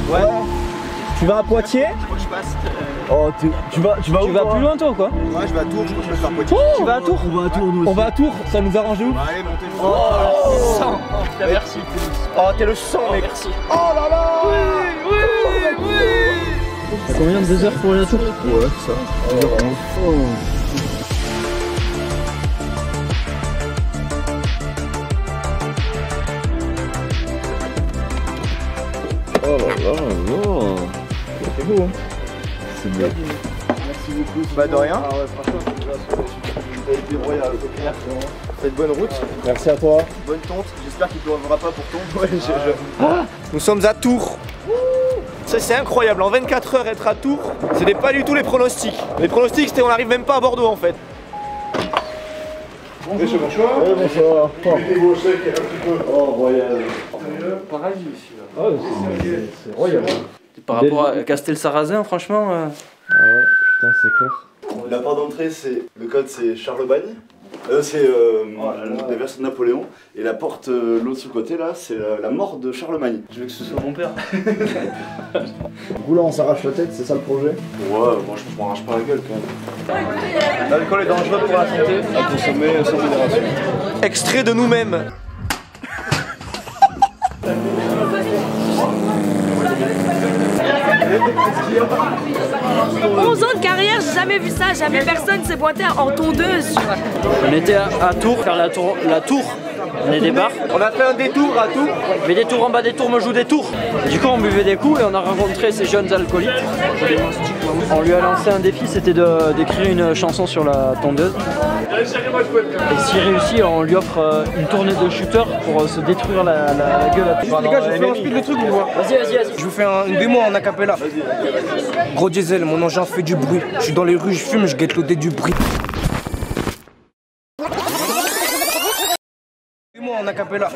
Ouais. Tu vas à Poitiers? Je crois que je passe. Oh, tu vas où? Tu vas plus loin toi ou quoi? Ouais, je vais à Tours, je crois que je passe par Poitiers. Tu vas à Tours? On va à Tours, nous aussi. On va à Tours, ça nous arrange où? Allez, montez le Oh, sang. Putain, merci. Oh, t'es le sang, mec. Merci. Oh là là. T'as combien de 2 heures pour aller à Tours? Ouais, c'est ça. 2h11. Oh là là là. C'est beau, hein. C'est beau. Merci beaucoup. Bah de rien. Ah ouais, franchement, ça a été royal, c'est clair. Faites bonne route. Merci à toi. Bonne tonte. J'espère qu'il ne pleuvra pas pour tonte. Ouais, Nous sommes à Tours. Ça c'est incroyable, en 24 heures être à Tours, c'était pas du tout les pronostics. Les pronostics c'était on n'arrive même pas à Bordeaux en fait. Bonjour. Bonsoir. Oh, royal. Pareil ici. Oh, c'est royal. Par rapport à Castel-Sarrazin, franchement. Ah ouais, putain, c'est clair. La porte d'entrée, c'est le code, c'est Charlemagne. C'est la version de Napoléon. Et la porte, l'autre sur le côté, là, c'est la mort de Charlemagne. Je veux que ce soit mon père. Du coup, là, on s'arrache la tête, c'est ça le projet? Ouais, moi je m'arrache pas la gueule quand même. L'alcool est dangereux pour la santé. À consommer sans modération. Extrait de nous-mêmes. En 11 ans de carrière, j'ai jamais vu ça, jamais personne s'est pointé en tondeuse. On était à Tours, faire la tour. On est des bars. On a fait un détour à Tours. Mais des tours en bas des tours, me joue des tours. Et du coup, on buvait des coups et on a rencontré ces jeunes alcooliques. On lui a lancé un défi, c'était d'écrire une chanson sur la tondeuse. Et s'il réussit, on lui offre une tournée de shooter pour se détruire la gueule à tous. Les gars, je vous fais un speed le truc ou quoi? Vas-y. Je vous fais une démo en acapella. Gros diesel, mon engin fait du bruit. Je suis dans les rues, je fume, je guette l'odeur du bruit. Démo en acapella.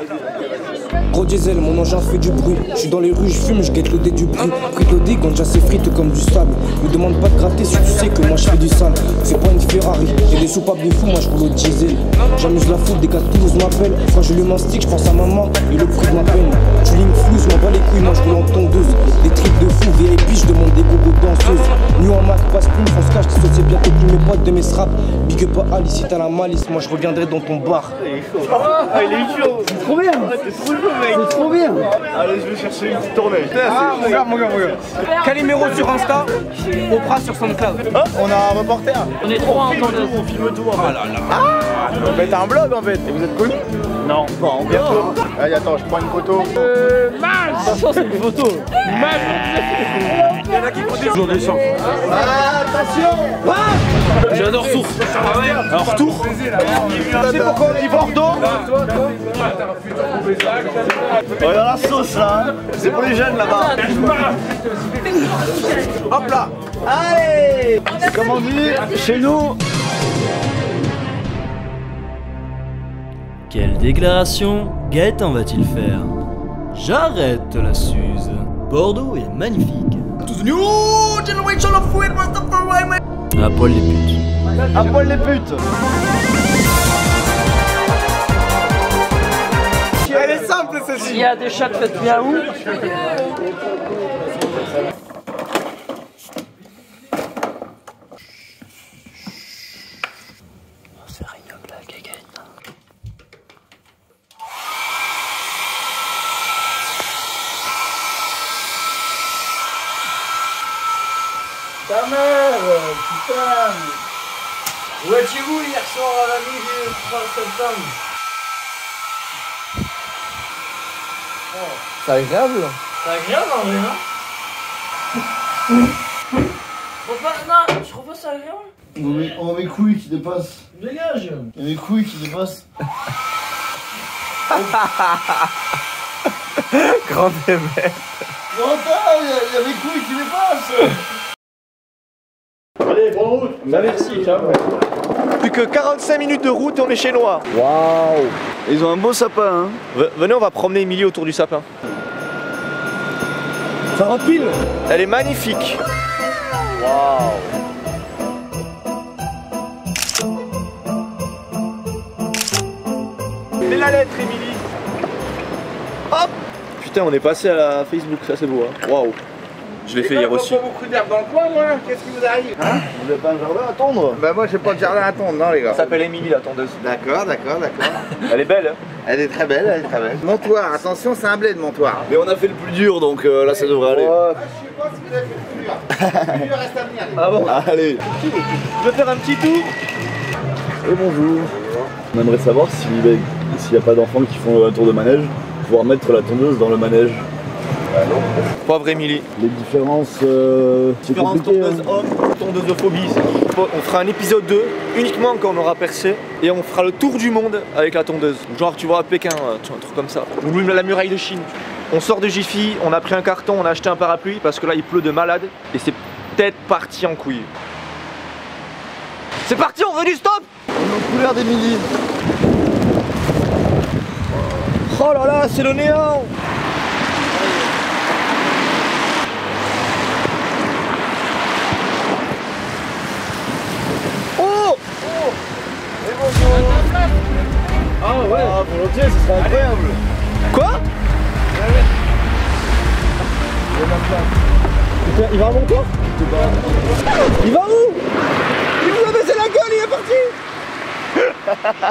Gros diesel, mon engin fait du bruit. Je suis dans les rues, je fume, je guette l'odeur du bruit. Pris l'odeur, ganja c'est frite comme du sable. Me demande pas de gratter si tu sais que moi je fais du sale. C'est pas une Ferrari, j'ai des soupapes de fou, moi je roule au diesel. J'amuse la foule, des gars de Toulouse m'appellent. Quand je lui mastique, je pense à maman et le prix de ma peine. Tu lignes flouze, m'en bats les couilles, moi je roule en tondeuse. Des tripes de fou, VIP, je demande des gogos danseuses. New en Mac, passe plus, on se cache, t'es sauté bientôt plus mes potes de mes straps. Big up à Ali, si t'as la malice, moi je reviendrai dans ton bar. Ah, il est chaud. C'est trop bien. C'est trop chaud, mec. C'est trop bien. Allez, je vais chercher une petite tournée. Ah, mon gars. Calimero sur Insta, Oprah sur SoundCloud. Hop, on a un reporter. On est trois en tondeuse. On filme tout en fait. Mais t'as un blog en fait. Et vous êtes connu? Non. Bon, bientôt. Allez, attends, je prends une photo. Attention, c'est une photo. Il y en a qui font toujours des chants. Attention. J'adore Tours. Alors Tours. Tu sais pourquoi on dit Bordeaux? Oh, il y a la sauce là. C'est pour les jeunes là-bas. Hop là. Allez. C'est comme on dit chez nous. Quelle déclaration Gaëtan va-t-il faire? J'arrête la Suze. Bordeaux est magnifique. À poil les putes. À poil les putes. Elle est simple celle-ci. S'il y a des chats, faites bien où? C'est rien que la guéguette. Ta mère, putain. Où étiez-vous hier soir à la nuit du 3 septembre? C'est agréable. C'est agréable en vrai, non? Non, je trouve pas ça agréable. On a mes couilles qui dépassent. Dégage. Il y a mes couilles qui dépassent. Grand bébé. Il y a mes couilles qui dépassent. Allez, bonne route. Bah merci, ciao. Plus que 45 minutes de route et on est chez Noir. Waouh. Ils ont un beau sapin, hein. Venez, on va promener Émilie autour du sapin. Ça rempile. Elle est magnifique. Waouh. Mets la lettre, Émilie. Hop. Putain, on est passé à la Facebook, ça c'est beau. Hein. Waouh. Je l'ai fait hier aussi. Pas beaucoup d'herbe dans le coin, moi. Qu'est-ce qui vous arrive? Hein? Vous avez pas un jardin à tondre? Bah moi j'ai pas de jardin à tondre, non les gars. Elle s'appelle Émilie la tondeuse. D'accord. Elle est belle. Hein. Elle est très belle, Montoir, attention, c'est un blé de montoir. Mais on a fait le plus dur donc là ça devrait aller. Je sais pas si vous avez fait le plus dur. Le plus dur reste à venir. Ah bon? Allez. Je vais faire un petit tour. Et bonjour. On aimerait savoir s'il n'y a pas d'enfants qui font un tour de manège, pouvoir mettre la tondeuse dans le manège. Pauvre Émilie. Les différences, c'est Différence compliqué. tondeuse homme, tondeuse-phobie. On fera un épisode 2 uniquement quand on aura percé et on fera le tour du monde avec la tondeuse. Genre tu vois à Pékin, tu vois, un truc comme ça. Ou la muraille de Chine. On sort de Jiffy, on a pris un carton, on a acheté un parapluie parce que là il pleut de malade et c'est peut-être parti en couille. C'est parti, on veut du stop! Nos couleurs d'Émilie. Oh là là, c'est le néant! Oh! Ah ouais, volontiers, ce serait incroyable. Quoi? Il va à mon corps? Il va où? Il nous a baisé la gueule, il est parti!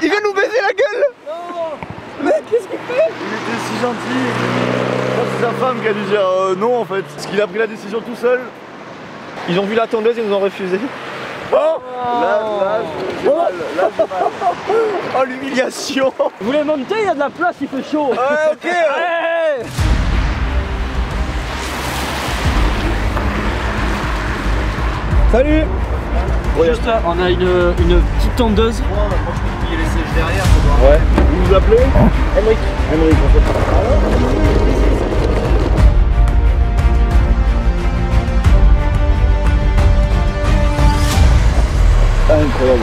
Il vient nous baiser la gueule! Non! Mec, qu'est-ce qu'il fait? Il était si gentil. Je crois que c'est sa femme qui a dû dire non en fait. Parce qu'il a pris la décision tout seul. Ils ont vu la tondeuse et nous ont refusé. Oh! Là, j'ai mal. Là, j'ai mal. Oh l'humiliation! Vous voulez monter? Il y a de la place, il fait chaud. Ouais, ok! Hey. Salut! Juste là, on a une petite tondeuse. Ouais. Vous vous appelez Emric. Emric en fait. Incroyable.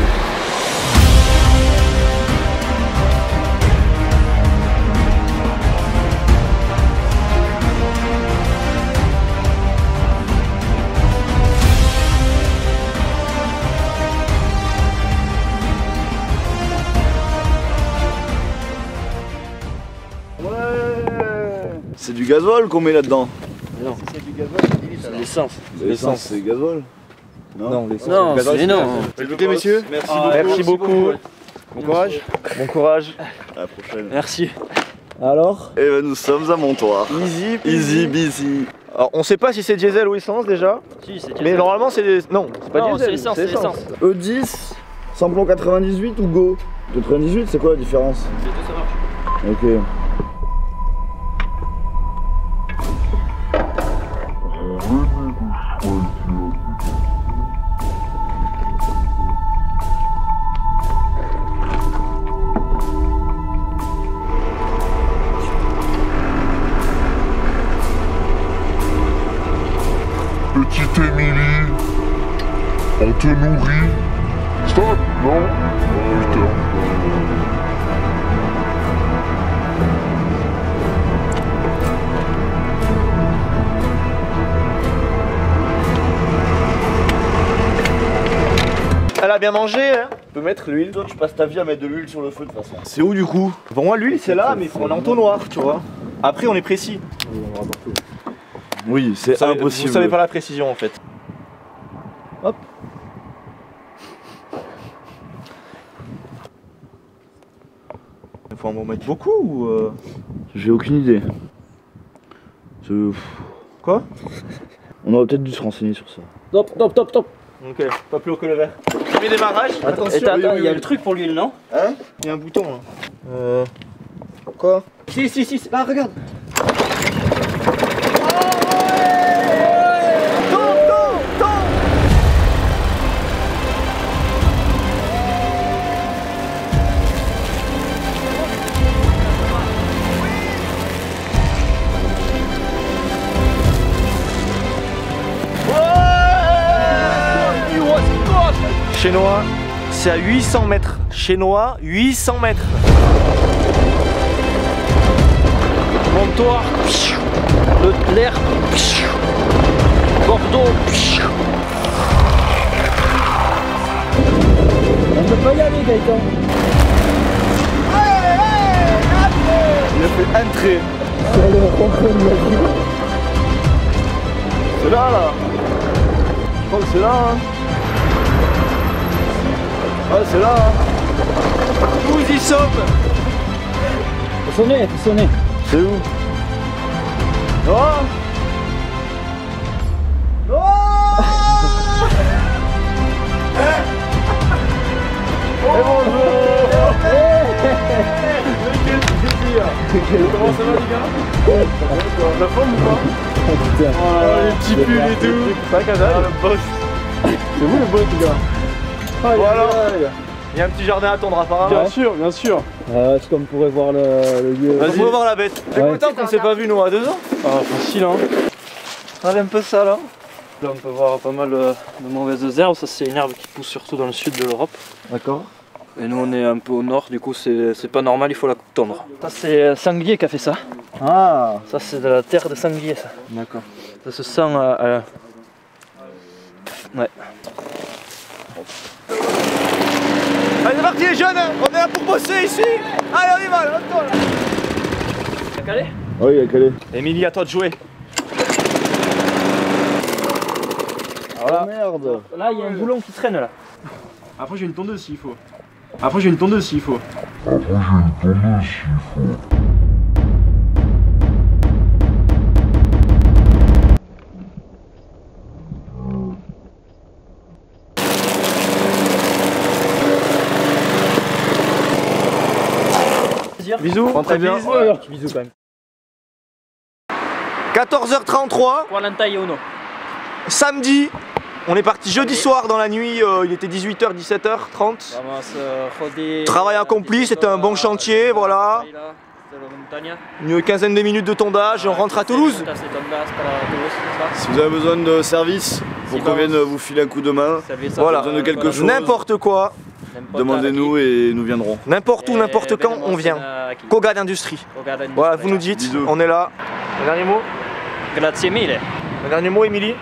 C'est du gazole qu'on met là-dedans. Non, C'est du gazole. c'est l'essence. L'essence, c'est gazole. Non, l'essence. Non, c'est non. Écoutez messieurs, Merci beaucoup. beaucoup. Bon courage. Bon courage. À la prochaine. Merci. Alors? Et ben nous sommes à Montoire. Easy. Easy busy. Alors on sait pas si c'est diesel ou essence déjà. Si, c'est Mais normalement c'est des... Non, c'est pas Non, diesel. c'est l'essence, c'est l'essence. E10, samplon 98 ou Go 98, c'est quoi la différence? Les deux, ça marche. Ok. Petite Émilie, on te nourrit. Stop, non? Oh putain. Elle a bien mangé hein. Tu peux mettre l'huile. Toi tu passes ta vie à mettre de l'huile sur le feu de toute façon. C'est où du coup? Pour moi l'huile c'est là mais on est en entonnoir tu vois. Après on est précis. Oui, c'est impossible. Vous savez pas la précision en fait. Hop. Il faut en mettre beaucoup ou J'ai aucune idée. Quoi? On aurait peut-être dû se renseigner sur ça. Top, top, top, top. Ok, pas plus haut que le verre. Premier démarrage, attention. Et attends, il y a le truc pour l'huile, non? Hein? Il y a un bouton là. Quoi? Si, là regarde. Chenois, c'est à 800 mètres. Chenois, 800 mètres. Montoir, l'air, Bordeaux. On peut pas y aller, Gaëtan. Il a fait un trait. C'est là, là. Je crois que c'est là, hein. Ah, c'est là, hein. Nous y sommes. Faut sonner. C'est où? Non. Non. Et bonjour. Comment ça va les gars? La forme ou pas? Oh putain. Oh les petits pulls et tout. C'est pas canal, le boss. C'est vous le boss les gars? Voilà. Il y a un petit jardin à tondre apparemment. Bien sûr. Est-ce qu'on pourrait voir le lieu? Vas-y, on va voir la bête. C'est combien de temps qu'on s'est pas vu nous, à 2 ans? Ah facile hein. Regardez un peu ça là. Là on peut voir pas mal de mauvaises herbes. Ça c'est une herbe qui pousse surtout dans le sud de l'Europe. D'accord. Et nous on est un peu au nord, du coup c'est pas normal, il faut la tondre. Ça c'est un sanglier qui a fait ça. Ah. Ça c'est de la terre de sanglier ça. D'accord. Ça se sent ouais. Allez c'est parti les jeunes, on est là pour bosser ici. Allez on y va, lance-toi là. T'as calé? Oui, il a calé. Émilie, à toi de jouer. Voilà. Oh merde. Là il y a un boulon qui traîne là. Après j'ai une tondeuse s'il faut. Après j'ai une tondeuse s'il faut. Bisous, rentrez bien. Petit bisou quand même. 14h33, Guarantaiuno. samedi. On est parti jeudi soir dans la nuit, il était 18h, 17h30. Travail accompli, c'était un bon chantier, voilà. Une quinzaine de minutes de tondage et on rentre à Toulouse. Si vous avez besoin de service, pour qu'on vienne vous filer un coup de main, Voilà, besoin de quelque chose, n'importe quoi, demandez-nous et nous viendrons. n'importe où, n'importe quand, on vient. Koga d'industrie. Voilà, vous nous dites, Bisous. on est là. Un dernier mot? Grazie mille. Un dernier mot, Émilie?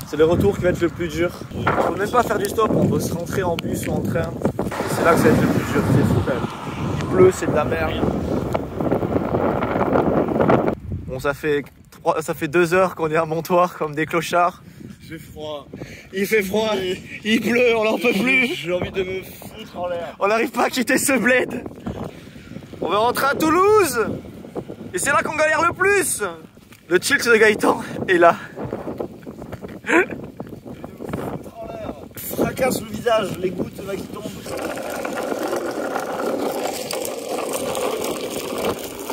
C'est le retour qui va être le plus dur. Il ne faut même pas faire du stop, on doit se rentrer en bus ou en train. C'est là que ça va être le plus dur, c'est fou quand même. Il pleut, c'est de la merde. Bon, ça fait 2 heures qu'on est à Montoire comme des clochards. J'ai froid. Il fait froid, il pleut, on n'en peut plus. J'ai envie de me foutre en l'air. On n'arrive pas à quitter ce bled. On veut rentrer à Toulouse. Et c'est là qu'on galère le plus. Le Chilks de Gaëtan est là. Fracasse le visage, les gouttes qui tombent.